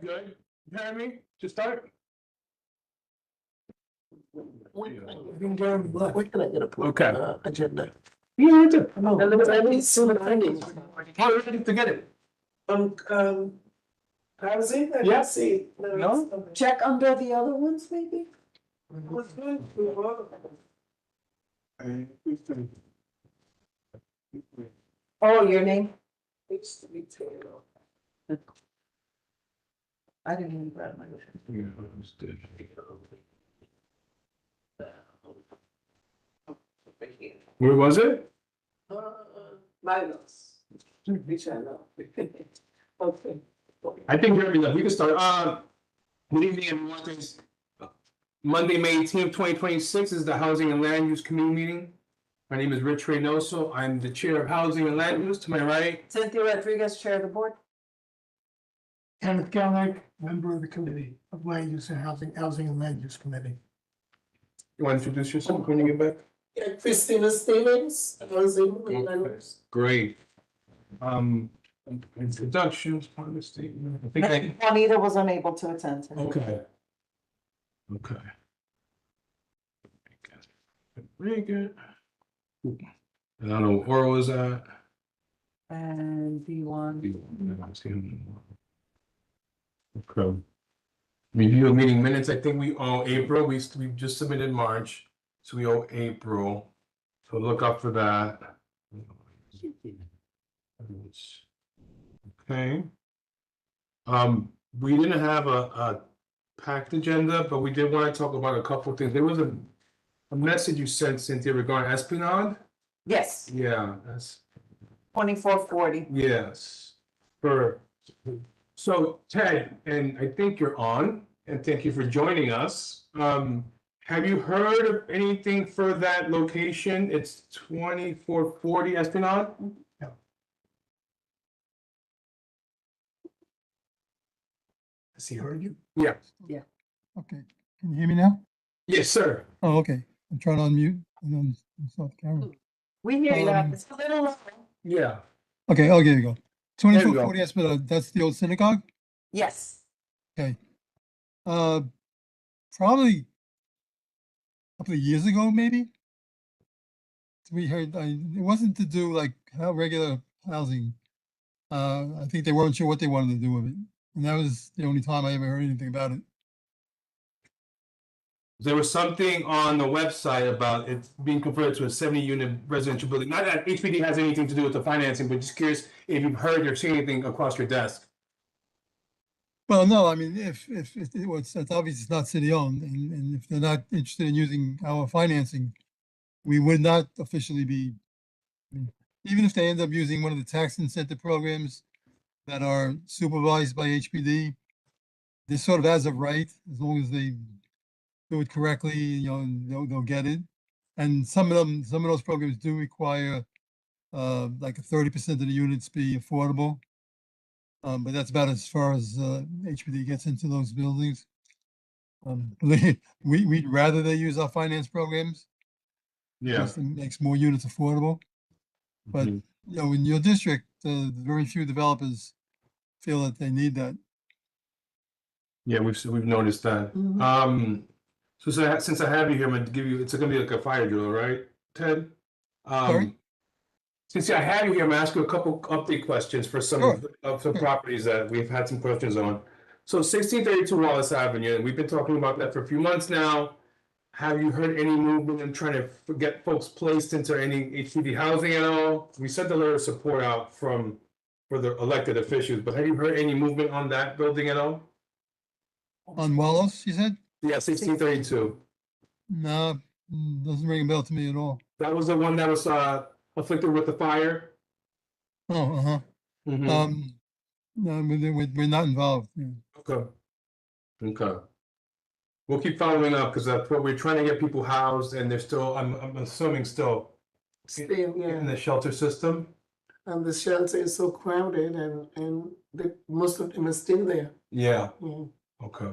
Good. You hear me? Just start. When can I get a Okay. agenda? Yeah, right there. No, I need some findings. How are you ready to get it? Housing, I Yeah. don't see. No? Check under the other ones, maybe? What's good? Oh, your name? It's to be Taylor. I didn't even grab my. Where was it? Minus. Which I know. Okay. I think we can start. Good evening, everyone. It's Monday, May 18th, 2026 is the Housing and Land Use Committee meeting. My name is Rich Reynoso. I'm the Chair of Housing and Land Use. To my right, Cynthia Rodriguez, Chair of the Board. Kenneth Kelnick, member of the Committee of Land Use and Housing and Land Use Committee. you want to introduce yourself when you get back? Yeah, Christina Stevens, Housing and Land Use. Great. Introductions, part of the statement. I think Juanita was unable to attend today. okay. Okay. Very good. And I don't know where was that. And D1. Okay. Review of meeting minutes, I think we owe April, we just submitted March, so we owe April. So look up for that. Okay. We didn't have a packed agenda, but we did want to talk about a couple of things. There was a message you sent, Cynthia, regarding Esplanade. Yes, Yeah, that's 2440. yes. So Ted, and I think you're on, and thank you for joining us. Have you heard of anything for that location? It's 2440 Esplanade? Has he heard you? Yeah. Okay, can you hear me now? Yes, sir. Oh, okay, I'm trying to unmute and then start the camera. We hear you. Um, It's a little low. Yeah. Okay, oh, there you go. There you 2440 Esplanade, that's the old synagogue? Yes. Okay. Probably a couple of years ago, maybe. We heard, it wasn't to do like how regular housing. I think they weren't sure what they wanted to do with it. And that was the only time I ever heard anything about it. There was something on the website about it being converted to a 70-unit residential building. Not that HPD has anything to do with the financing, but just curious if you've heard or seen anything across your desk. Well, no, I mean, if it was, it's obvious it's not city owned, and if they're not interested in using our financing, we would not officially be, I mean, even if they end up using one of the tax incentive programs that are supervised by HPD, they're sort of as of right, as long as they do it correctly, you know, and they'll get it. And some of those programs do require like 30% of the units be affordable. But that's about as far as HPD gets into those buildings. We'd rather they use our finance programs. Because it makes more units affordable. But, Mhm. you know, in your district, very few developers feel that they need that. Yeah, we've noticed that. Mhm. So since I have you here, I'm gonna give you, it's gonna be like a fire drill, right, Ted? Sorry? Since I have you here, I'm gonna ask you a couple update questions for some Sure. of the Sure. properties that we've had some questions on. So 1632 Wallace Avenue, and we've been talking about that for a few months now. Have you heard any movement in trying to get folks placed into any HPD housing at all? We sent a letter of support out for the elected officials, but have you heard any movement on that building at all? On Wallace, you said? Yeah, 1632. No, doesn't ring a bell to me at all. That was the one that was afflicted with the fire. Oh, uh-huh. Mhm. No, we're not involved. Yeah. Okay. Okay. We'll keep following up because that's what we're trying to get people housed and they're still, I'm assuming still Still, in yeah, the shelter system. and the shelter is so crowded and most of them are still there. Yeah. Yeah. Okay.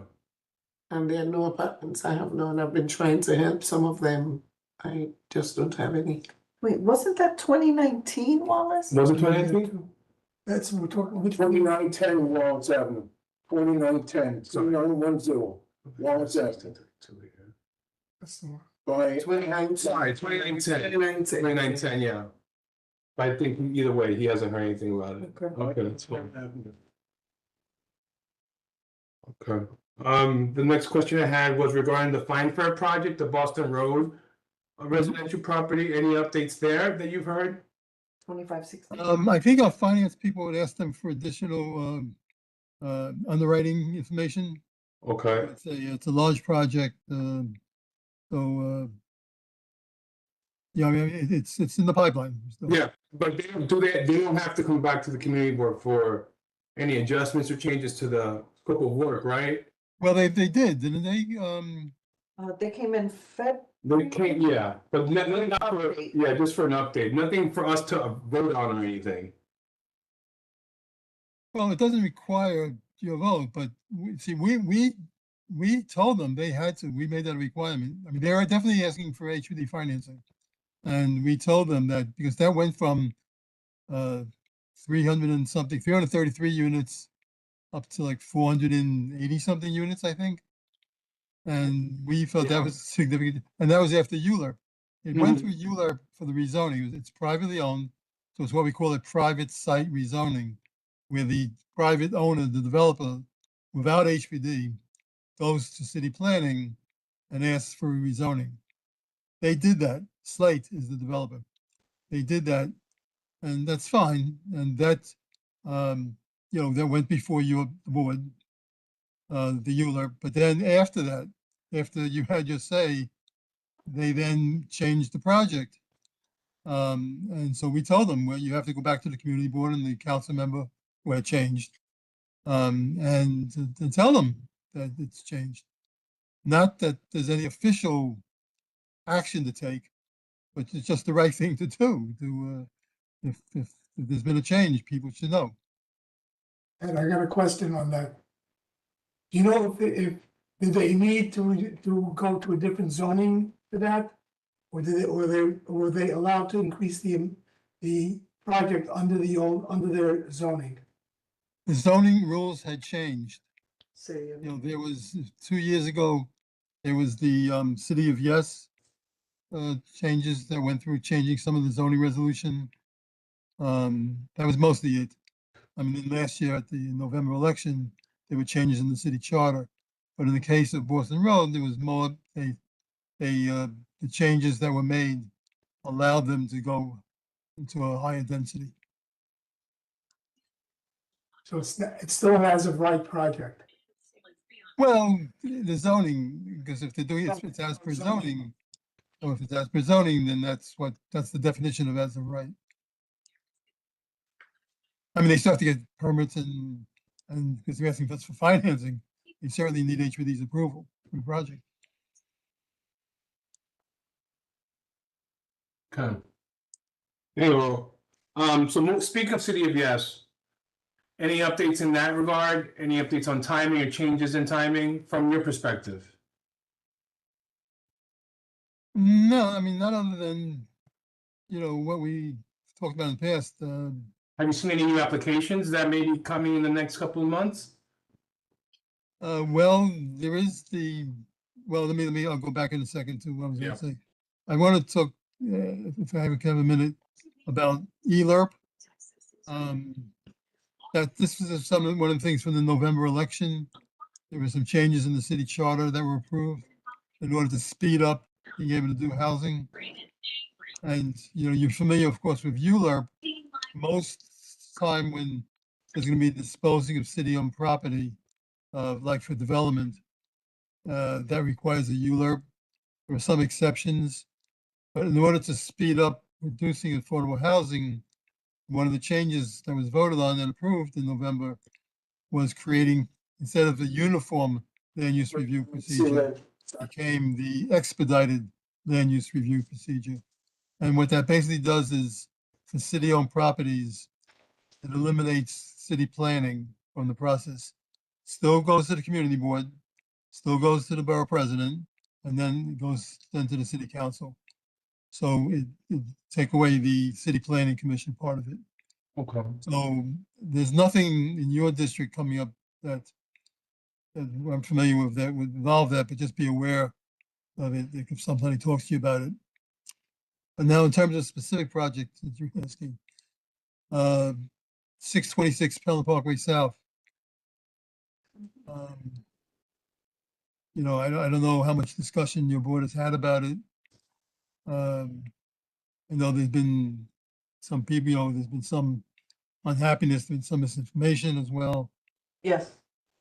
And there are no apartments. I have none. I've been trying to help some of them. I just don't have any. Wait, wasn't that 2019, Wallace? Was it 2019? That's, we're talking, which 2910 Wallace Avenue. 2910, 2910, Wallace Ave, by 29. Sorry, 2910. 2910. 2910, yeah. But I think either way, he hasn't heard anything about it. Okay. Okay, that's fine. Okay, the next question I had was regarding the Fine Fair project, the Boston Road residential property. Any updates there that you've heard? 2560. I think our finance people would ask them for additional, underwriting information. Okay, It's a large project, yeah, I mean, it's in the pipeline. still. yeah, but they don't have to come back to the community board for any adjustments or changes to the scope of work, right? Well, they did, didn't they? They came in They can't, yeah, but nothing for, yeah, just for an update, nothing for us to vote on or anything. Well, it doesn't require your vote, but we told them they had to, we made that a requirement. I mean, they are definitely asking for HUD financing. And we told them that because that went from 300 and something, 333 units up to like 480 something units, I think. And we felt that was significant, and that was after Euler. It went through Euler for the rezoning. It's privately owned, so it's what we call a private site rezoning, where the private owner, the developer, without HPD, goes to city planning and asks for rezoning. They did that. Slate is the developer. They did that, and that's fine. And that, that went before your board, the Euler. But then after that, after you had your say, they then changed the project. And so we told them, well, you have to go back to the community board and the council member who had changed, and to tell them that it's changed. Not that there's any official action to take, but it's just the right thing to do. If there's been a change, people should know. And I got a question on that. Do you know if did they need to go to a different zoning for that? Or were they allowed to increase the project under their zoning? The zoning rules had changed. City. There was 2 years ago, there was the City of Yes changes that went through changing some of the zoning resolution. That was mostly it. I mean, last year at the November election, there were changes in the city charter. But in the case of Boston Road, there was more, the changes that were made allowed them to go into a higher density. So it's still an as of right project. Well, the zoning, because if they're doing it, if it's as per zoning, or if it's as per zoning, then that's the definition of as of right. I mean, they still have to get permits and because they're asking us for financing, they certainly need HPD's approval for the project. Okay. Anyway, speak of City of Yes. Any updates in that regard? Any updates on timing or changes in timing from your perspective? No, I mean, not other than, what we talked about in the past. Have you seen any new applications that may be coming in the next couple of months? Well, there is well, I'll go back in a second to what I was Yeah. gonna say. I want to talk, if I have a minute, about ELERP. That this was one of the things from the November election. There were some changes in the city charter that were approved in order to speed up being able to do housing. And, you're familiar, of course, with ULERP. Most time when there's going to be disposing of city-owned property, like for development, that requires a ULERP. There are some exceptions, but in order to speed up reducing affordable housing, one of the changes that was voted on and approved in November was creating, instead of the uniform land use review procedure, became the expedited land use review procedure. And what that basically does is, for city-owned properties, it eliminates city planning from the process. Still goes to the community board, still goes to the borough president, and then it goes then to the city council. So it take away the city planning commission part of it. Okay. So there's nothing in your district coming up that I'm familiar with that, would involve that, but just be aware of it if somebody talks to you about it. And now in terms of specific projects that you're asking, 626 Pelham Parkway South. Um, You know, I don't know how much discussion your board has had about it. I know there's been some people, there's been some unhappiness, there's been some misinformation as well. Yes,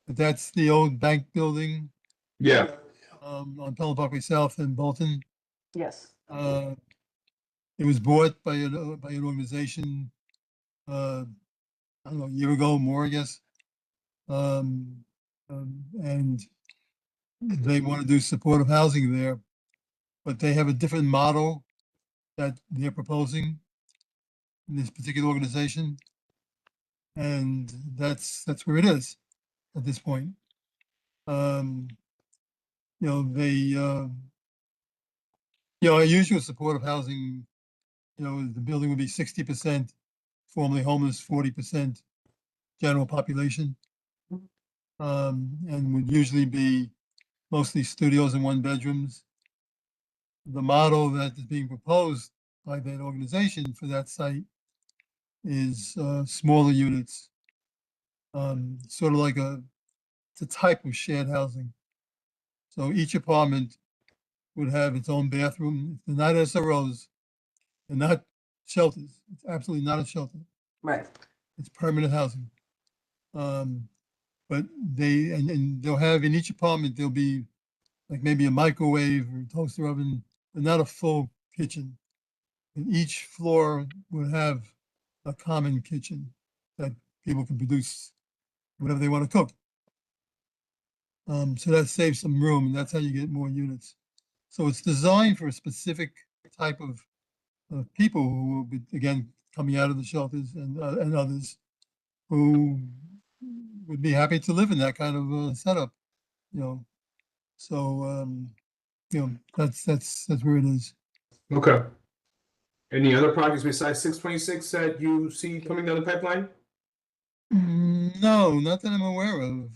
But that's the old bank building Yeah, on Pelham Parkway South in Bolton. yes. Uh, It was bought by an organization, I don't know, a year ago, more, I guess. And they want to do supportive housing there, but they have a different model that they're proposing in this particular organization. And that's where it is at this point. You know, our usual supportive housing, the building would be 60% formerly homeless, 40% general population. And would usually be mostly studios and one bedrooms. The model that is being proposed by that organization for that site is smaller units, sort of like it's a type of shared housing. So each apartment would have its own bathroom. They're not SROs, they're not shelters. It's absolutely not a shelter. Right. It's permanent housing. But and they'll have in each apartment, there'll be like maybe a microwave or toaster oven, but not a full kitchen. And each floor would have a common kitchen that people can produce whatever they want to cook. So that saves some room, and that's how you get more units. So it's designed for a specific type of people who will be, again, coming out of the shelters and others who would be happy to live in that kind of setup, you know. So, that's where it is. okay. Any other projects besides 626 that you see coming down the pipeline? No, not that I'm aware of.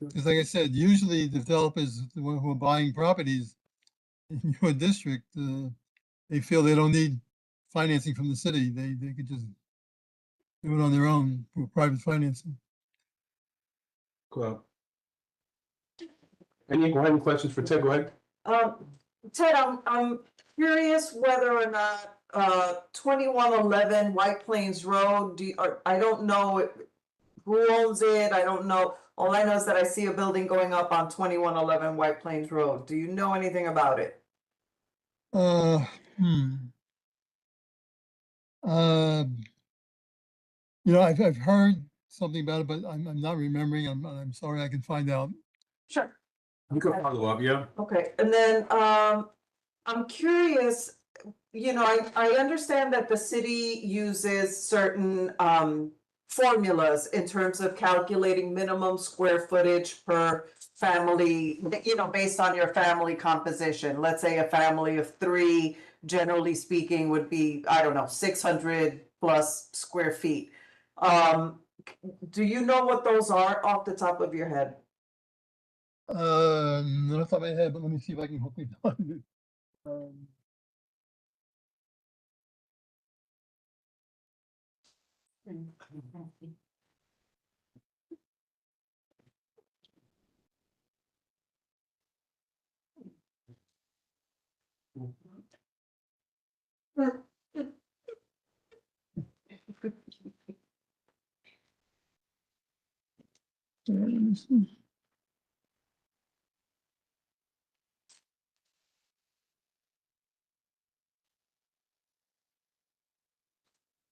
Because like I said, usually developers, the one who are buying properties in your district, they feel they don't need financing from the city. They could just do it on their own for private financing. Cool. Any questions for Ted? Go ahead. Ted, I'm curious whether or not, 2111 White Plains Road, I don't know who owns it, I don't know. All I know is that I see a building going up on 2111 White Plains Road. Do you know anything about it? Uh, hmm. I've heard something about it, but I'm not remembering. I'm sorry. I can find out. Sure. You can follow up, yeah? Okay, and then, I'm curious, I understand that the city uses certain, formulas in terms of calculating minimum square footage per family, based on your family composition. Let's say a family of three, generally speaking, would be, I don't know, 600 plus square feet. Do you know what those are off the top of your head? Not off the top of my head, but let me see if I can hopefully find it.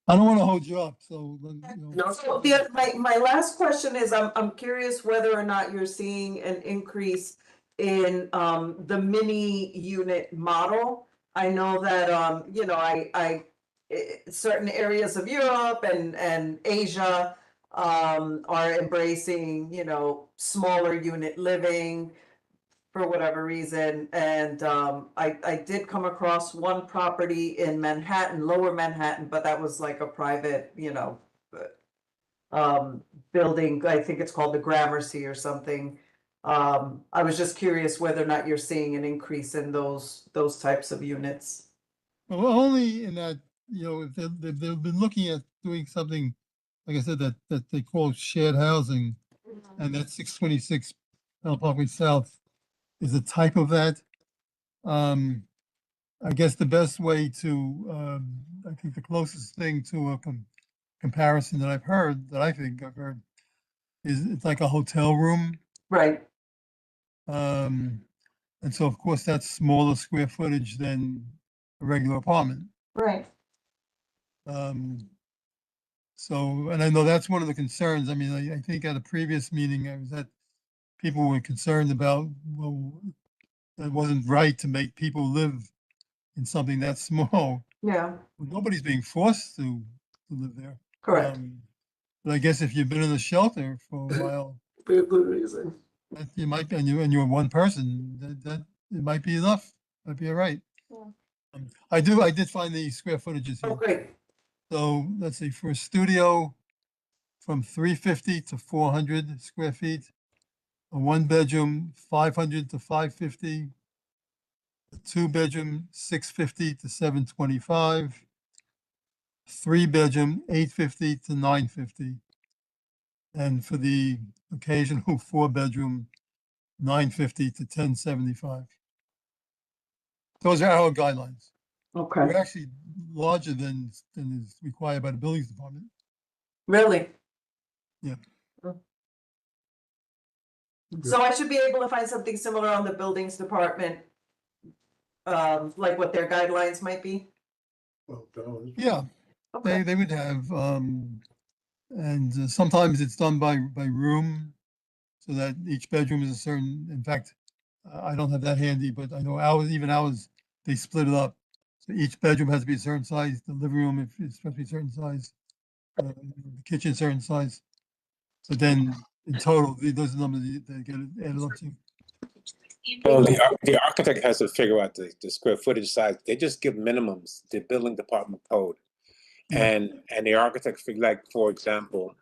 I don't want to hold you up, so So my last question is, I'm curious whether or not you're seeing an increase in, the mini unit model. I know that, certain areas of Europe and Asia, are embracing, smaller unit living for whatever reason. And, I did come across one property in Manhattan, Lower Manhattan, but that was like a private, building, I think it's called the Gramercy or something. I was just curious whether or not you're seeing an increase in those types of units. Well, only in that, if they've been looking at doing something, like I said, that they call shared housing, and that 626 Parkway South is a type of that. I guess the best way to, I think the closest thing to a comparison that I've heard, is it's like a hotel room. Right, And so of course that's smaller square footage than a regular apartment. right. So, and I know that's one of the concerns. I mean, I think at a previous meeting I was at, people were concerned about, well, it wasn't right to make people live in something that small. Yeah, Nobody's being forced to live there. correct. But I guess if you've been in a shelter for a while, For a good reason. that you might be, and you're one person, that it might be enough, might be all right. Yeah. I did find the square footages Oh, here. great. So let's see, for a studio, from 350 to 400 square feet, a one bedroom, 500 to 550, a two bedroom, 650 to 725, three bedroom, 850 to 950. And for the occasional four bedroom, 950 to 1075. Those are our guidelines. Okay, We're actually larger than is required by the buildings department. really? Yeah. So I should be able to find something similar on the buildings department? Like what their guidelines might be? Well, down. Yeah, Okay, they would have, and sometimes it's done by room, so that each bedroom is a certain, in fact, I don't have that handy, but I know ours, they split it up. So each bedroom has to be a certain size, the living room, if it's supposed to be a certain size, the kitchen, certain size. But then in total, those are the numbers that get added up to. Well, the architect has to figure out the square footage size. They just give minimums, the building department code. Yeah. And the architect, like, for example,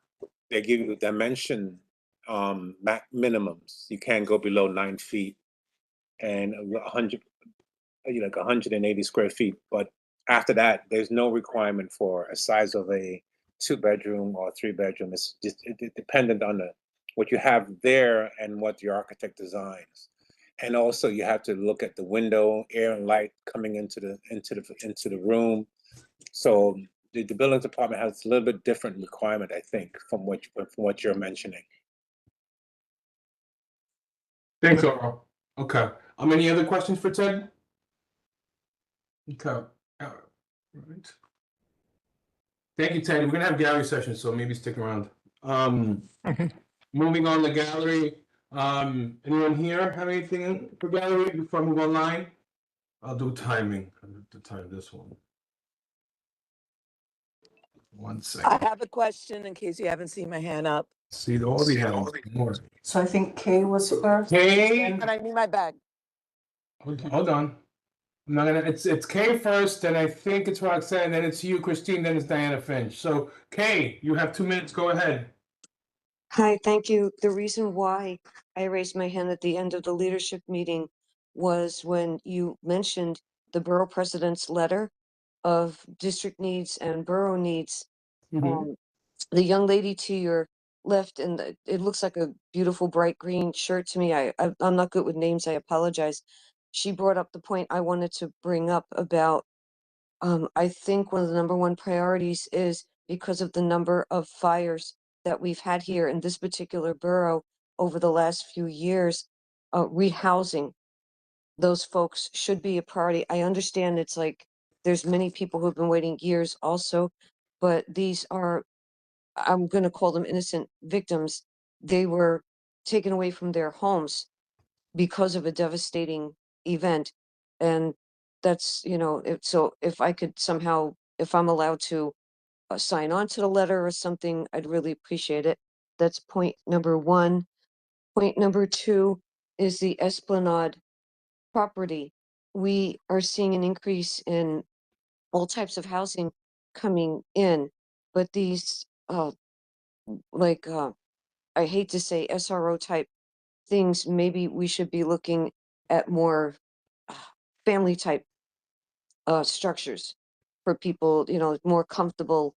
they give you dimension minimums. You can't go below 9 feet and 100, like 180 square feet. But after that, there's no requirement for a size of a 2 bedroom or 3 bedroom. It's just dependent on what you have there and what the architect designs. And also you have to look at the window, air and light coming into the room. So the building department has a little bit different requirement, I think, from what you're mentioning. Thanks, Earl. Okay. Any other questions for Ted? Okay. All right. Thank you, Ted. We're gonna have gallery sessions, so maybe stick around. Okay. Moving on to gallery. Anyone here have anything for gallery before I move online? I'll do timing. I'll have to time this one. 1 I second. have a question in case you haven't seen my hand up. See all the hands. More. so I think Kay was first. Kay, And I need my bag. hold on. I'm not gonna. It's Kay first, then I think it's Roxanne, then it's you, Christine, then it's Diana Finch. So Kay, you have 2 minutes. Go ahead. Hi, thank you. The reason why I raised my hand at the end of the leadership meeting was when you mentioned the borough president's letter of district needs and borough needs. The young lady to your left, and it looks like a beautiful bright green shirt to me. I'm not good with names. I apologize. She brought up the point I wanted to bring up about, I think one of the number one priorities is because of the number of fires that we've had here in this particular borough over the last few years, rehousing those folks should be a priority. I understand it's like there's many people who've been waiting years also, but these are, I'm going to call them innocent victims. They were taken away from their homes because of a devastating event. And that's, so if I could somehow, if I'm allowed to sign on to the letter or something, I'd really appreciate it. That's point number one. Point number two is the Esplanade property. We are seeing an increase in all types of housing coming in, but these like, I hate to say SRO type things, maybe we should be looking at more family type structures for people, more comfortable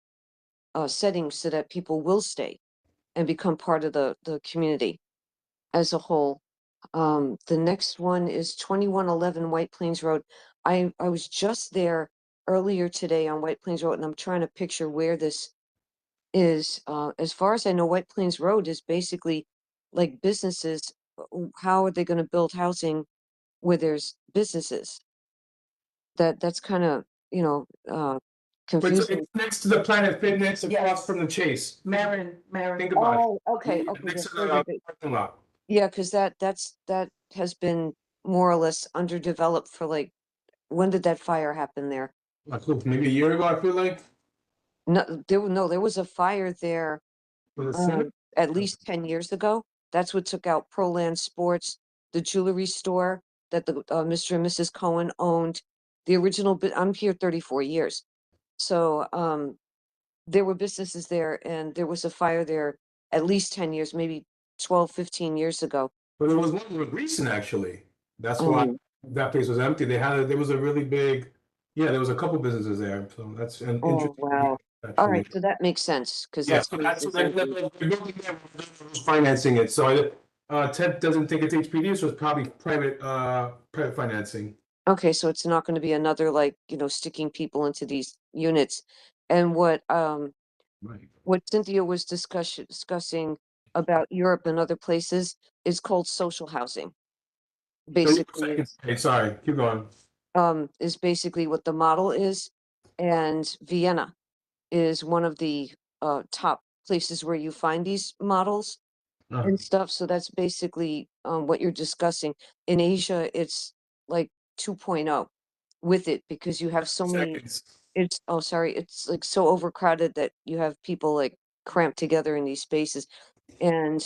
settings so that people will stay and become part of the community as a whole. The next one is 2111 White Plains Road. I was just there earlier today on White Plains Road, and I'm trying to picture where this is. As far as I know, White Plains Road is basically like businesses. How are they going to build housing where there's businesses? That's kind of, But confusing. it's next to the Planet Fitness across Yes. from the Chase. Marin. Think about it. Oh, okay, okay. Next the to further the parking lot. Yeah, because that has been more or less underdeveloped for like, when did that fire happen there? Like, look, maybe a year ago, I feel like. No, there was a fire there Was it Senate? at least 10 years ago. That's what took out Proland Sports, the jewelry store that the Mr. and Mrs. Cohen owned. The original, I'm here 34 years. So there were businesses there, and there was a fire there at least 10 years, maybe 12, 15 years ago. But there was one that was recent, actually. That's why Oh, that place was empty. There was a really big, yeah, there was a couple businesses there. So that's an oh, interesting. wow. All right, Actually. so that makes sense, because Yeah, that so space that's is what empty. the building there was financing it. So Ted doesn't think it's HPD, so it's probably private financing. Okay, so it's not gonna be another, like, sticking people into these units. And Right. what Cynthia was discussing about Europe and other places is called social housing. Basically, Hey, sorry, keep going. is basically what the model is. And Vienna is one of the top places where you find these models Uh, and stuff. So that's basically what you're discussing. In Asia, it's like 2.0 with it, because you have so many. seconds. It's like so overcrowded that you have people like cramped together in these spaces. And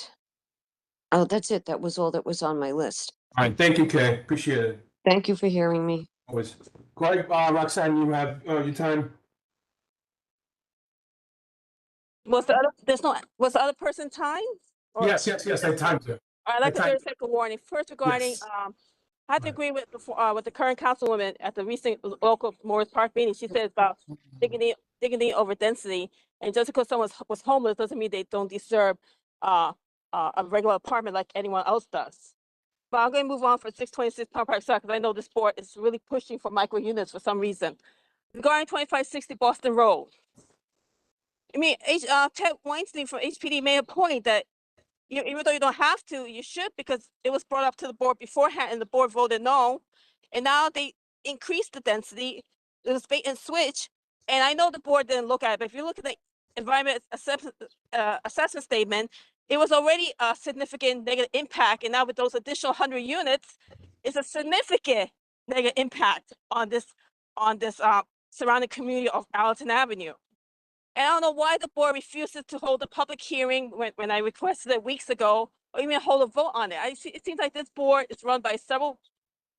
that's it. That was all that was on my list. All right, thank you, Kay. Appreciate it. Thank you for hearing me. Always. Go ahead, Roxanne, you have your time. Was the other person time? Or- Yes, I have time to. I'd like to time- give a second warning. First regarding, Yes. I have to agree with the current councilwoman at the recent local Morris Park meeting. She said about dignity over density. And just because someone was homeless doesn't mean they don't deserve a regular apartment like anyone else does. But I'm going to move on for 626 Park South, because I know this board is really pushing for micro units for some reason. Regarding 2560 Boston Road. I mean, Ted Weinstein from HPD made a point that even though you don't have to, you should, because it was brought up to the board beforehand and the board voted no. And now they increased the density. It was bait and switch. And I know the board didn't look at it, but if you look at the environment assessment statement, it was already a significant negative impact. And now with those additional 100 units, it's a significant negative impact on this surrounding community of Allerton Avenue. And I don't know why the board refuses to hold a public hearing when I requested it weeks ago, or even hold a vote on it. It seems like this board is run by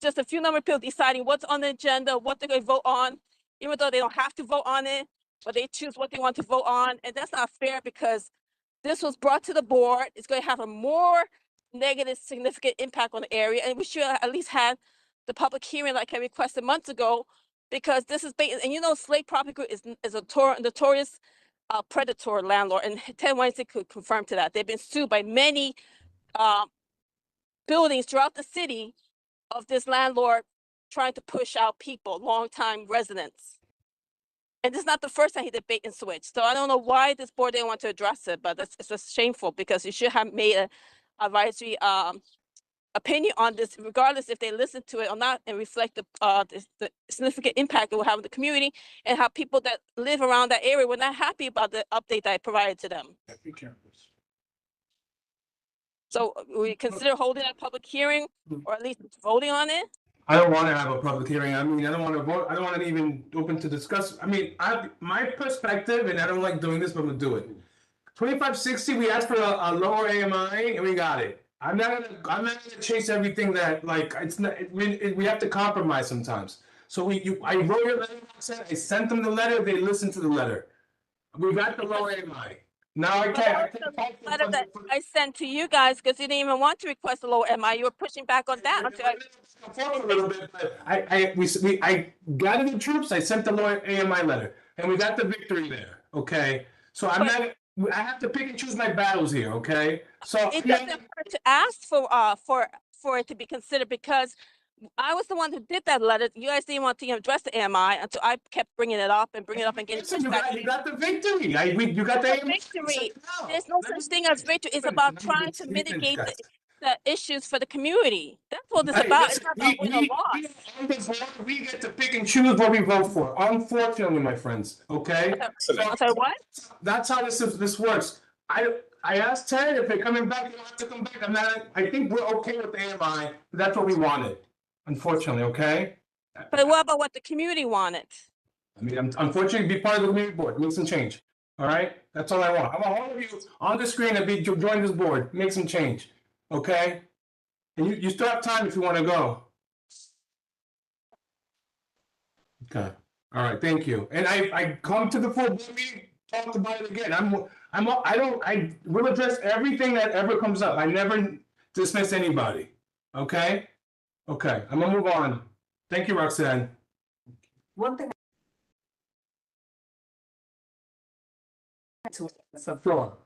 just a few number of people deciding what's on the agenda, what they're going to vote on, even though they don't have to vote on it, but they choose what they want to vote on. And that's not fair, because this was brought to the board. It's going to have a more negative, significant impact on the area. And we should at least have the public hearing like I requested months ago, because this is bait. And Slate Property Group is a notorious predator landlord, and Ted Weinstein could confirm to that. They've been sued by many buildings throughout the city of this landlord trying to push out people, longtime residents. And this is not the first time he did bait and switch. So I don't know why this board didn't want to address it, but it's just shameful, because you should have made an advisory opinion on this, regardless if they listen to it or not, and reflect the significant impact it will have on the community, and how people that live around that area were not happy about the update that I provided to them. Be careful. So we consider holding a public hearing, or at least voting on it. I don't want to have a public hearing. I mean, I don't want to vote. I don't want to even open to discuss. I mean, my perspective, and I don't like doing this, but I'm gonna do it. 2560, we asked for a lower AMI, and we got it. I'm not gonna chase everything that, like, it's not. We have to compromise sometimes. So I wrote your letter. I sent them the letter. They listened to the letter. We got the lower AMI. Now I But can't. I that was can't the fight for letter that funding. I sent to you guys because you didn't even want to request a lower MI. You were pushing back on that until A little bit, but I gathered the troops. I sent the lawyer AMI letter, and we got the victory there. Okay, so I'm But- not. I have to pick and choose my battles here. Okay, so it doesn't hurt to ask for it to be considered because I was the one who did that letter. You guys didn't want to address the AMI until I kept bringing it up and bringing it up and getting Listen, you pushback. got the victory. You got the It's a AMI. victory. Now, There's no let me such thing as victory. It's finish. about Let me trying finish. to Let me finish, mitigate guys. the issues for the community. That's what it's Hey, about. listen, It's not about win or loss. on the board, we get to pick and choose what we vote for. Unfortunately, my friends. Okay. I'm sorry, what? That's how this works. I asked Ted if they're coming back, they don't have to come back. I'm not. I think we're okay with the AMI. But that's what we wanted. Unfortunately, okay. But what about what the community wanted? I mean, unfortunately, be part of the community board, make some change. All right, that's all I want. I want all of you on the screen to join this board, make some change. Okay, and you still have time if you want to go. Okay. All right. Thank you. And I come to the full board meeting, talk about it again. I will address everything that ever comes up. I never dismiss anybody. Okay. Okay. I'm gonna move on. Thank you, Roxanne. One thing to Sure.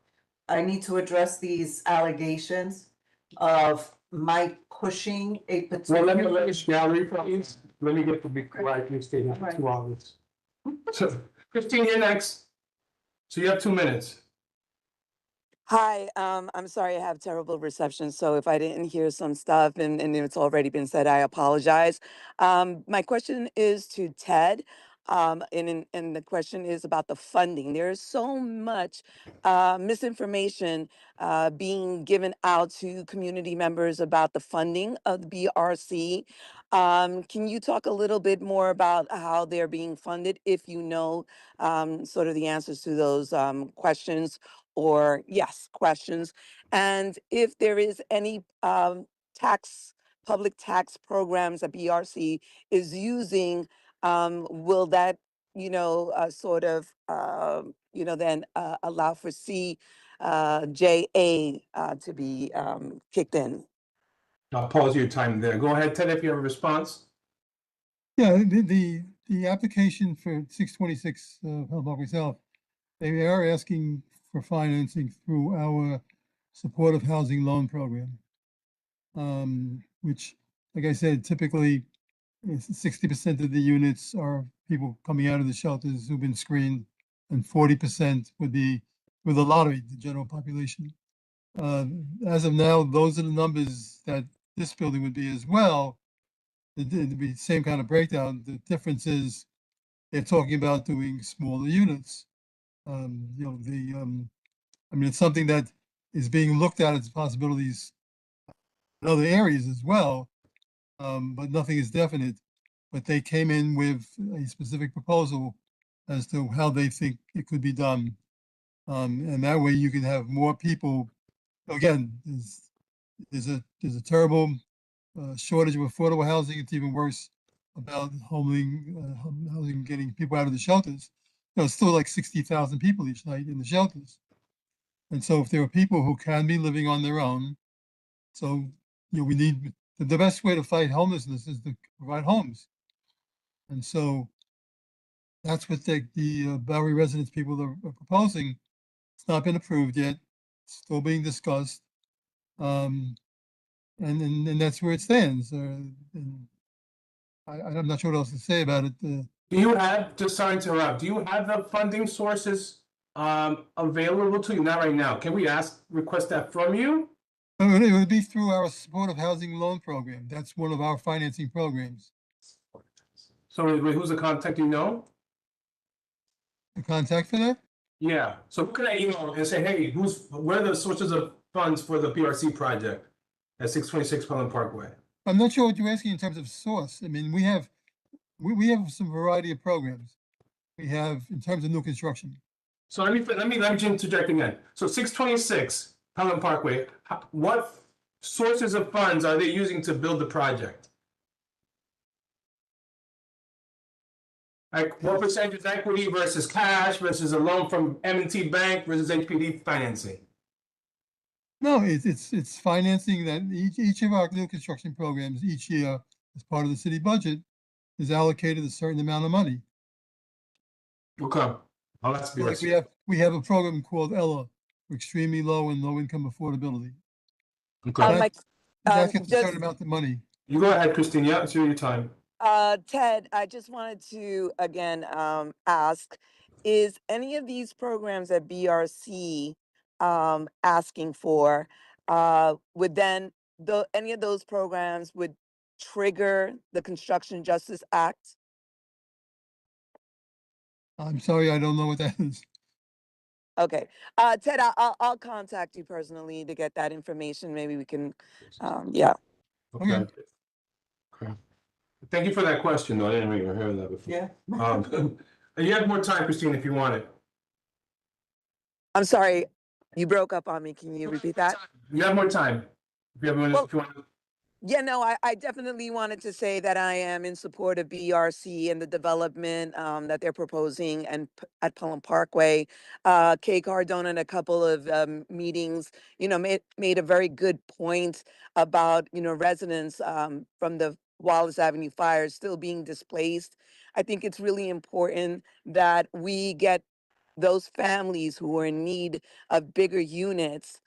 I need to address these allegations of Mike pushing a Well, let me particular. finish gallery, please. Let me get to be quiet. You stay here for 2 hours. So, Christine, you're next. So you have 2 minutes. Hi, I'm sorry I have terrible reception, so if I didn't hear some stuff and it's already been said, I apologize. My question is to Ted, and the question is about the funding. There is so much misinformation being given out to community members about the funding of the BRC. Can you talk a little bit more about how they're being funded, if you know sort of the answers to those questions? Or yes, questions. And if there is any public tax programs that BRC is using, will that, sort of, then allow for CJA to be kicked in? I'll pause your time there. Go ahead, Ted, if you have a response. Yeah, the application for 626 Public Health, they are asking for financing through our supportive housing loan program. Which, like I said, typically 60% of the units are people coming out of the shelters who've been screened, and 40% would be with the lottery, the general population. As of now, those are the numbers that this building would be as well. It'd be the same kind of breakdown. The difference is they're talking about doing smaller units. I mean, it's something that is being looked at as possibilities in other areas as well, but nothing is definite. But they came in with a specific proposal as to how they think it could be done. And that way you can have more people. Again, there's a terrible shortage of affordable housing. It's even worse about housing, getting people out of the shelters. It's still like 60,000 people each night in the shelters. And so if there are people who can be living on their own, so, we need, the best way to fight homelessness is to provide homes. And so that's what the Bowery residents people are proposing. It's not been approved yet, it's still being discussed. And that's where it stands. And I'm not sure what else to say about it. Do you have, just sorry to interrupt, do you have the funding sources available to you? Not right now. Can we request that from you? It would be through our supportive housing loan program. That's one of our financing programs. So who's the contact you know? The contact for that? Yeah. So who can I email and say, hey, where are the sources of funds for the PRC project at 626 Pelham Parkway? I'm not sure what you're asking in terms of source. I mean, we have some variety of programs. We have in terms of new construction. So let me interject again. So 626 Pelham Parkway, what sources of funds are they using to build the project? Like, what percentage is equity versus cash versus a loan from M&T Bank versus HPD financing? No, it's financing that each of our new construction programs each year, as part of the city budget, is allocated a certain amount of money. Okay. Oh, that's be Like we have a program called Ella, for extremely low and low income affordability. Okay. My, That gets a just, certain amount of money. You go ahead, Christine. Yeah, it's your time. Ted, I just wanted to again ask, is any of these programs that BRC asking for would then any of those programs would trigger the Construction Justice Act? I'm sorry, I don't know what that is. Okay, Ted, I'll contact you personally to get that information. Maybe we can, yeah. Okay. Okay. Thank you for that question, though. I didn't even hear that before. Yeah. And you have more time, Christine, if you want it. I'm sorry, you broke up on me. Can you repeat that? You have more time. If you have Well, if you want to. Yeah, no, I definitely wanted to say that I am in support of BRC and the development that they're proposing and at Pelham Parkway. Kay Cardona in a couple of meetings, made a very good point about, residents from the Wallace Avenue fires still being displaced. I think it's really important that we get those families who are in need of bigger units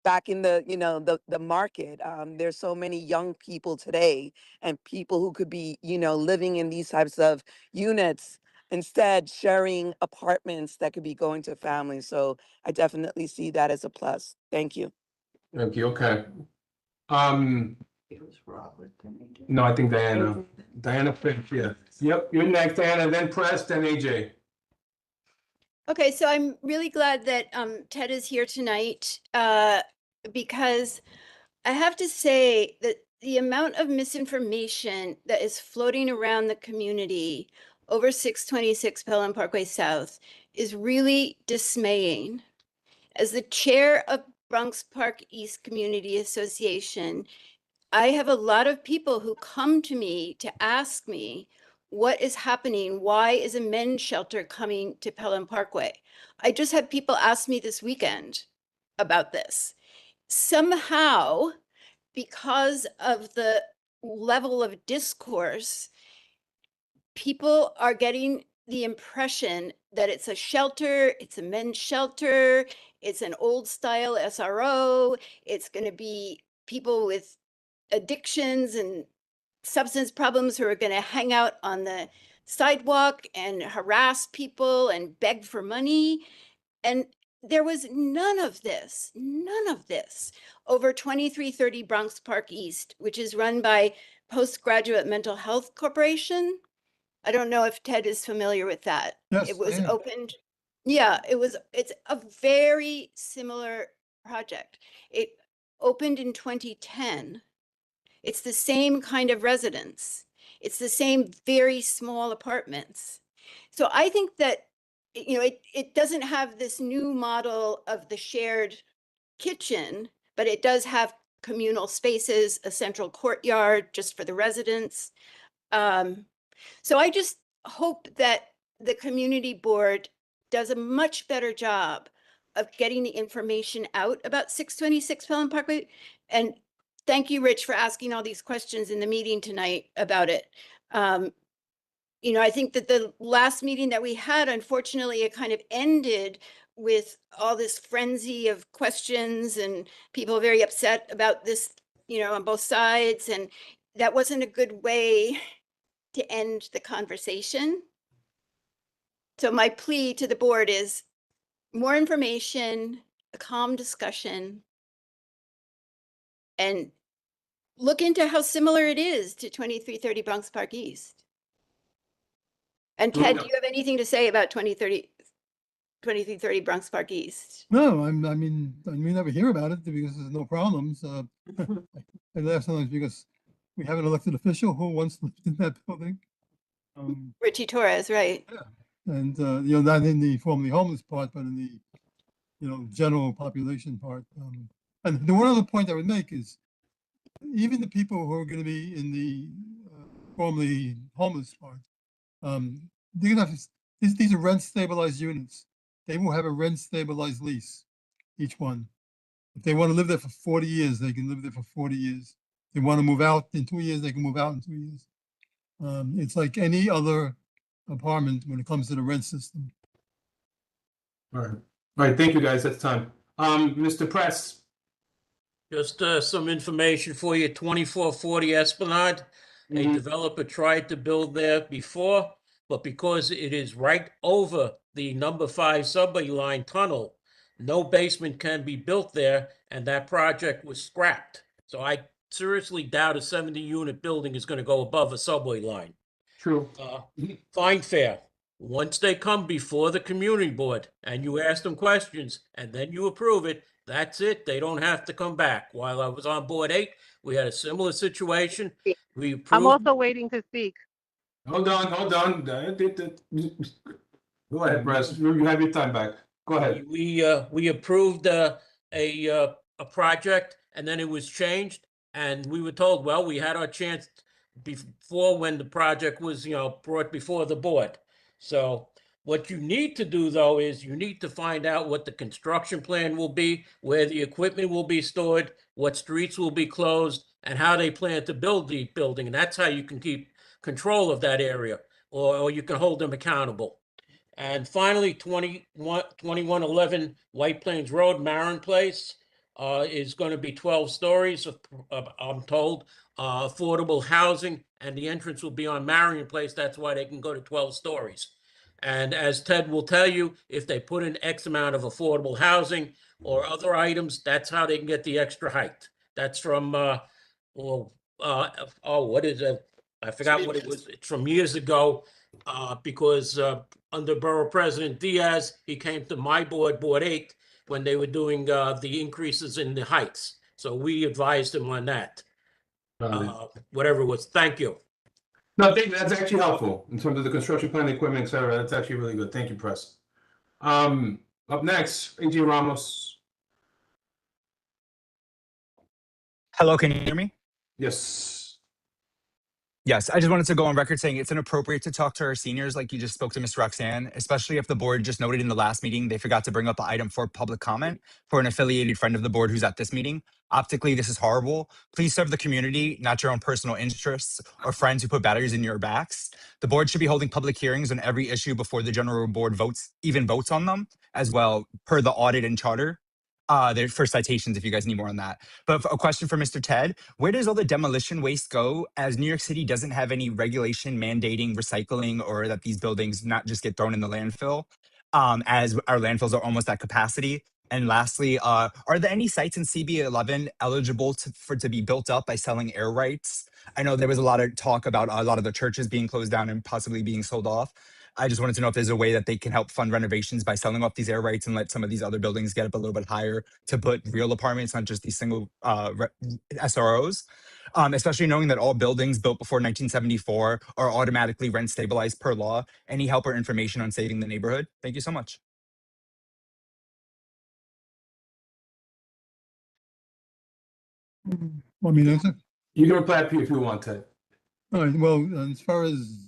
back in the market. There's so many young people today and people who could be living in these types of units, instead sharing apartments that could be going to families. So I definitely see that as a plus. Thank you. Thank you. Okay. It was Robert. No, I think Diana. Diana picked, yeah. Yep, you're next, Diana, then Press, then AJ. Okay, so I'm really glad that Ted is here tonight because I have to say that the amount of misinformation that is floating around the community over 626 Pelham Parkway South is really dismaying. As the chair of Bronx Park East Community Association, I have a lot of people who come to me to ask me what is happening. Why is a men's shelter coming to Pelham Parkway? I just had people ask me this weekend about this. Somehow, because of the level of discourse, people are getting the impression that it's a shelter, it's a men's shelter, it's an old style SRO, it's going to be people with addictions and substance problems who are going to hang out on the sidewalk and harass people and beg for money. And there was none of this over 2330 Bronx Park East, which is run by Postgraduate Mental Health Corporation. I don't know if Ted is familiar with that. Yes, It was I am. opened. Yeah, it's a very similar project. It opened in 2010. It's the same kind of residence. It's the same very small apartments. So I think that, it doesn't have this new model of the shared kitchen, but it does have communal spaces, a central courtyard just for the residents. So I just hope that the community board does a much better job of getting the information out about 626 Pelham Parkway. And thank you, Rich, for asking all these questions in the meeting tonight about it. I think that the last meeting that we had, unfortunately, it kind of ended with all this frenzy of questions and people very upset about this, on both sides. And that wasn't a good way to end the conversation. So my plea to the board is more information, a calm discussion, and look into how similar it is to 2330 Bronx Park East. And Ted, do you have anything to say about 2330 Bronx Park East? No, I mean, we never hear about it because there's no problems. I laugh sometimes because we have an elected official who once lived in that building. Richie Torres, right? Yeah. And, not in the formerly homeless part, but in the, general population part. And the one other point I would make is even the people who are going to be in the formerly homeless part, they're gonna have, these are rent stabilized units. They will have a rent stabilized lease, each one. If they want to live there for 40 years, they can live there for 40 years. If they want to move out in 2 years, they can move out in 2 years. It's like any other apartment when it comes to the rent system. All right, thank you, guys, that's time. Mr. Press, Just some information for you, 2440 Esplanade. A Mhm. developer tried to build there before, but because it is right over the number 5 subway line tunnel, no basement can be built there, and that project was scrapped. So I seriously doubt a 70-unit building is going to go above a subway line. true. Fine fare. Once they come before the community board and you ask them questions and then you approve it, that's it. They don't have to come back. While I was on board 8, we had a similar situation. We I'm approved. also waiting to speak. Hold on. Go ahead, Press, you have your time back. Go ahead. We approved a project and then it was changed and we were told, well, we had our chance before when the project was, brought before the board. So what you need to do though is you need to find out what the construction plan will be, where the equipment will be stored, what streets will be closed, and how they plan to build the building. And that's how you can keep control of that area, or you can hold them accountable. And finally, 2111 White Plains Road, Marin Place, is going to be 12 stories, I'm told, affordable housing, and the entrance will be on Marion Place. That's why they can go to 12 stories. And as Ted will tell you, if they put in X amount of affordable housing or other items, that's how they can get the extra height. That's from, what is it? I forgot what it was. It's from years ago, because under Borough President Diaz, he came to my board, Board 8, when they were doing the increases in the heights. So we advised him on that. Whatever it was. Thank you. No, thank you, that's actually helpful in terms of the construction plan, equipment, et cetera. That's actually really good. Thank you, Press. Up next, AJ Ramos. Hello, can you hear me? Yes. Yes, I just wanted to go on record saying it's inappropriate to talk to our seniors like you just spoke to Ms. Roxanne, especially if the board just noted in the last meeting they forgot to bring up the item for public comment for an affiliated friend of the board who's at this meeting. Optically, this is horrible. Please serve the community, not your own personal interests or friends who put batteries in your backs. The board should be holding public hearings on every issue before the general board votes on them as well, per the audit and charter. There for citations if you guys need more on that. But a question for Mr. Ted, where does all the demolition waste go, as New York City doesn't have any regulation mandating recycling or that these buildings not just get thrown in the landfill, as our landfills are almost at capacity? And lastly, are there any sites in CB11 eligible to be built up by selling air rights? I know there was a lot of talk about a lot of the churches being closed down and possibly being sold off. I just wanted to know if there's a way that they can help fund renovations by selling off these air rights and let some of these other buildings get up a little bit higher to put real apartments, not just these single SROs. Especially knowing that all buildings built before 1974 are automatically rent stabilized per law. Any help or information on saving the neighborhood? Thank you so much. Want me to answer? You can reply if you want, Ted. All right, well, as far as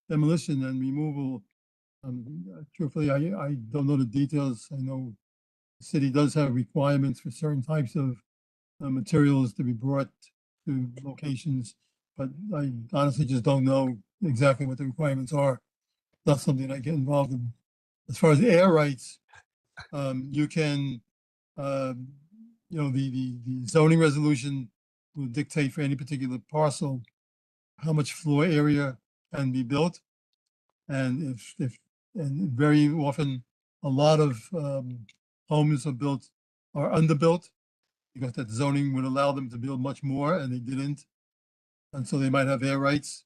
demolition and removal, truthfully, I don't know the details. I know the city does have requirements for certain types of materials to be brought to locations, but I honestly just don't know exactly what the requirements are. Not something I get involved in. As far as air rights, you can, the zoning resolution will dictate for any particular parcel how much floor area can be built. And and very often, a lot of homes are underbuilt because that zoning would allow them to build much more and they didn't. And so they might have air rights.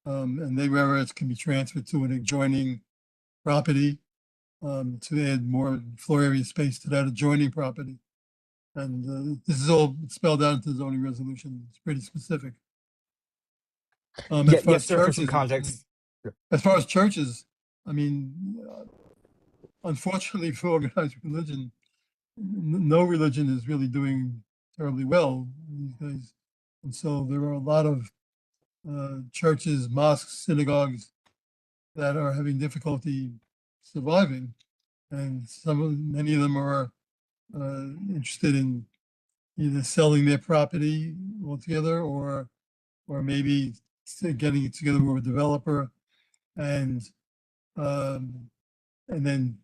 And the air rights can be transferred to an adjoining property to add more floor area space to that adjoining property. And this is all spelled out into the zoning resolution. It's pretty specific. Yes, sir, for some context. As far as churches, I mean, unfortunately for organized religion, no religion is really doing terribly well these days. And so there are a lot of churches, mosques, synagogues that are having difficulty surviving. And many of them are interested in either selling their property altogether or maybe getting it together with a developer and then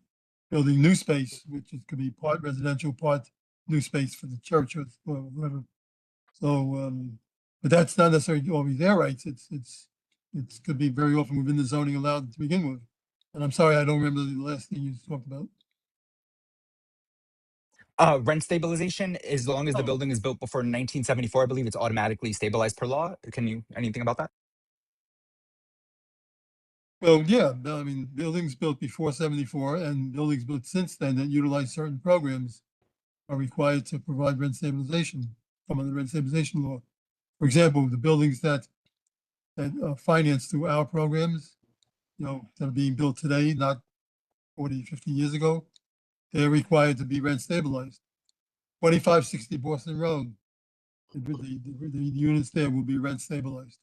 building new space, which could be part residential, part new space for the church or whatever. So, but that's not necessarily always their rights. It's could be very often within the zoning allowed to begin with. And I'm sorry, I don't remember the last thing you talked about. Rent stabilization, as long as the building is built before 1974, I believe it's automatically stabilized per law. Anything about that? Well, yeah, I mean, buildings built before 74 and buildings built since then that utilize certain programs are required to provide rent stabilization from the rent stabilization law. For example, the buildings that are financed through our programs, that are being built today, not 40, 50 years ago, they're required to be rent stabilized. 2560 Boston Road, the units there will be rent stabilized.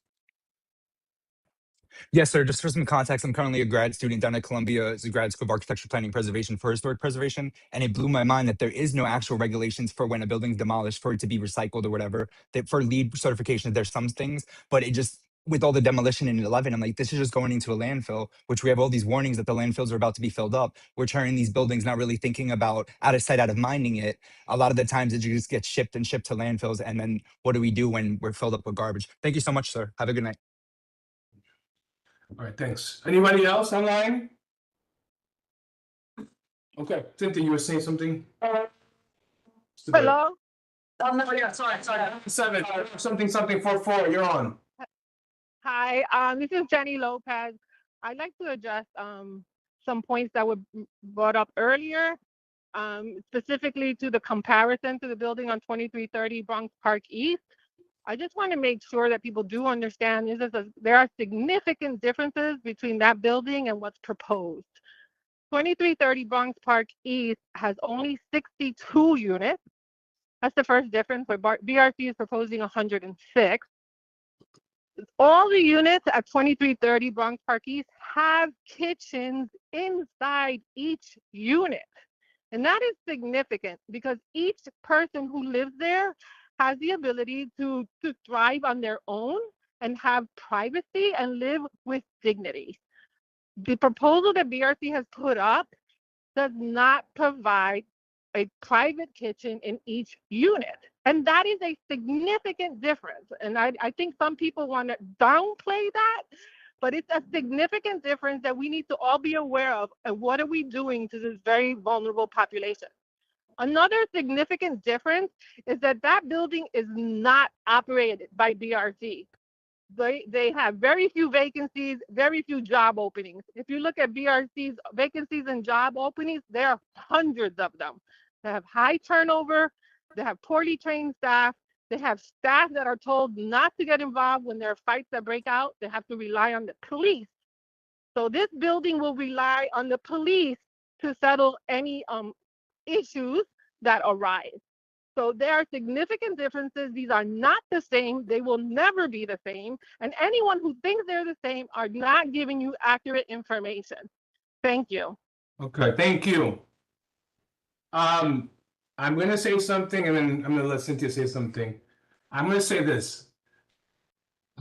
Yes, sir. Just for some context, I'm currently a grad student down at Columbia. It's a grad school of architecture, planning, preservation for historic preservation. And it blew my mind that there is no actual regulations for when a building's demolished for it to be recycled or whatever. That for LEED certification, there's some things, but it just, with all the demolition in 11, I'm like, this is just going into a landfill, which we have all these warnings that the landfills are about to be filled up. We're turning these buildings, not really thinking about out of sight, out of minding it. A lot of the times it just gets shipped to landfills. And then what do we do when we're filled up with garbage? Thank you so much, sir. Have a good night. All right, thanks. Anybody else online? Okay, Cynthia, you were saying something? Hello? Oh, no, yeah, sorry. 7, something 44, you're on. Hi, this is Jenny Lopez. I'd like to address some points that were brought up earlier, specifically to the comparison to the building on 2330 Bronx Park East. I just want to make sure that people do understand there are significant differences between that building and what's proposed. 2330 Bronx Park East has only 62 units. That's the first difference, where BRC is proposing 106. All the units at 2330 Bronx Park East have kitchens inside each unit. And that is significant because each person who lives there has the ability to thrive on their own and have privacy and live with dignity. The proposal that BRC has put up does not provide a private kitchen in each unit. And that is a significant difference. And I think some people want to downplay that, but it's a significant difference that we need to all be aware of. And what are we doing to this very vulnerable population? Another significant difference is that building is not operated by BRC. They have very few vacancies, very few job openings. If you look at BRC's vacancies and job openings, there are hundreds of them. They have high turnover, they have poorly trained staff, they have staff that are told not to get involved when there are fights that break out. They have to rely on the police. So this building will rely on the police to settle any issues that arise. So there are significant differences. These are not the same. They will never be the same. And anyone who thinks they're the same are not giving you accurate information. Thank you. Okay, thank you. I'm gonna say something and then I'm gonna let Cynthia say something. I'm gonna say this.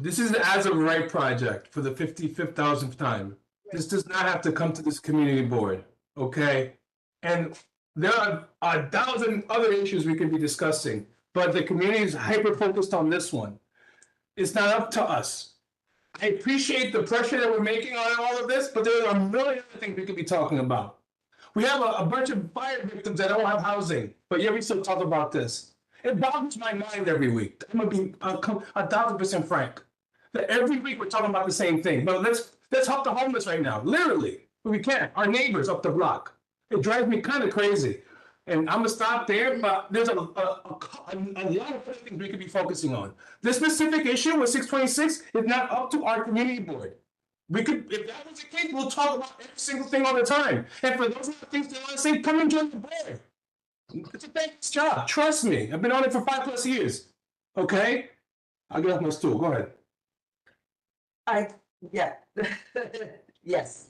This is the as of right project for the 55,000th time. This does not have to come to this community board, okay? And there are 1,000 other issues we could be discussing, but the community is hyper-focused on this one. It's not up to us. I appreciate the pressure that we're making on all of this, but there are a million other things we could be talking about. We have a bunch of fire victims that don't have housing, but yet we still talk about this. It boggles my mind every week. I'm gonna be 1,000% frank. That every week we're talking about the same thing. But let's help the homeless right now, literally. But we can't. Our neighbors up the block. It drives me kind of crazy. And I'm gonna stop there, but there's a lot of other things we could be focusing on. This specific issue with 626 is not up to our community board. We could, if that was the case, we'll talk about every single thing all the time. And for those things they want to say, come and join the board. It's a thankless job. Trust me. I've been on it for 5+ years. Okay? I'll get off my stool. Go ahead. Yeah. Yes.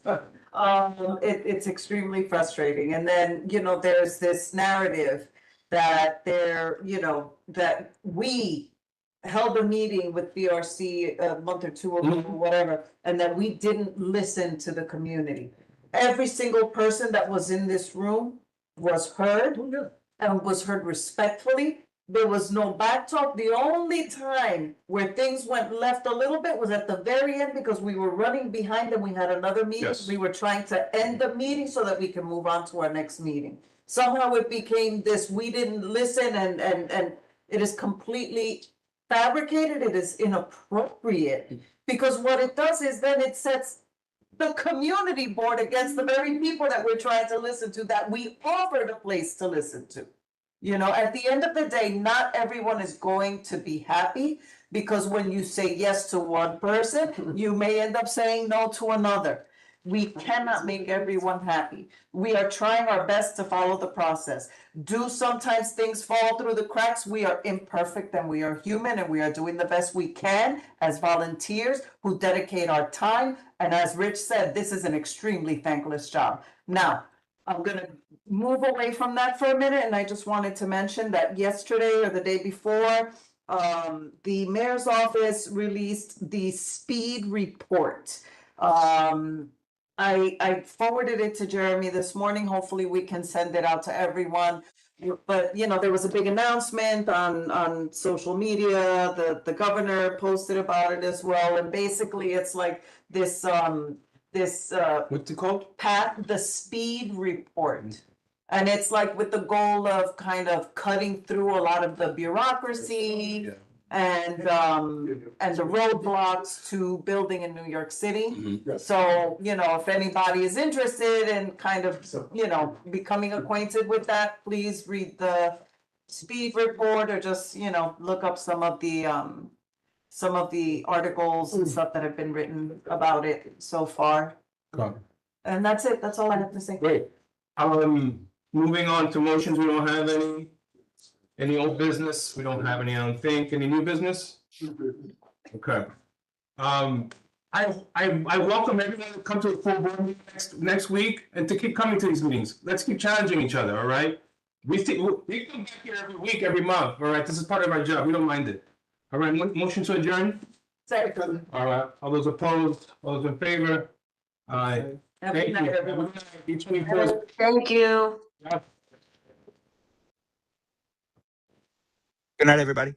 It's extremely frustrating. And then, there's this narrative that that we held a meeting with BRC a month or two ago, or whatever, and that we didn't listen to the community. Every single person that was in this room was heard and was heard respectfully. There was no back talk. The only time where things went left a little bit was at the very end because we were running behind and we had another meeting. Yes. We were trying to end the meeting so that we can move on to our next meeting. Somehow it became this, we didn't listen and it is completely fabricated. It is inappropriate because what it does is then it sets the community board against the very people that we're trying to listen to, that we offered a place to listen to. At the end of the day, not everyone is going to be happy because when you say yes to one person, you may end up saying no to another. We cannot make everyone happy. We are trying our best to follow the process. Do sometimes things fall through the cracks? We are imperfect and we are human and we are doing the best we can as volunteers who dedicate our time. And as Rich said, this is an extremely thankless job. Now, I'm gonna move away from that for a minute, and I just wanted to mention that yesterday or the day before, the mayor's office released the speed report. I forwarded it to Jeremy this morning. Hopefully we can send it out to everyone. But, there was a big announcement on social media. The governor posted about it as well. And basically it's like this, What's it called? the speed report. And it's like with the goal of kind of cutting through a lot of the bureaucracy and the roadblocks to building in New York City. So, if anybody is interested in kind of, becoming acquainted with that, please read the speed report or just, look up some of the articles and stuff that have been written about it so far. Okay. And that's it. That's all I have to say. Great. Moving on to motions, we don't have any old business, we don't have any, I don't think, any new business? Okay. I welcome everyone to come to the full board meeting next week and to keep coming to these meetings. Let's keep challenging each other, all right? We come back here every week, every month, all right? This is part of our job, we don't mind it. All right, motion to adjourn? Second. All right, all those opposed, all those in favor? Aye. Have a Thank good night, you. everyone. Each week, first. Thank you. Good night, everybody.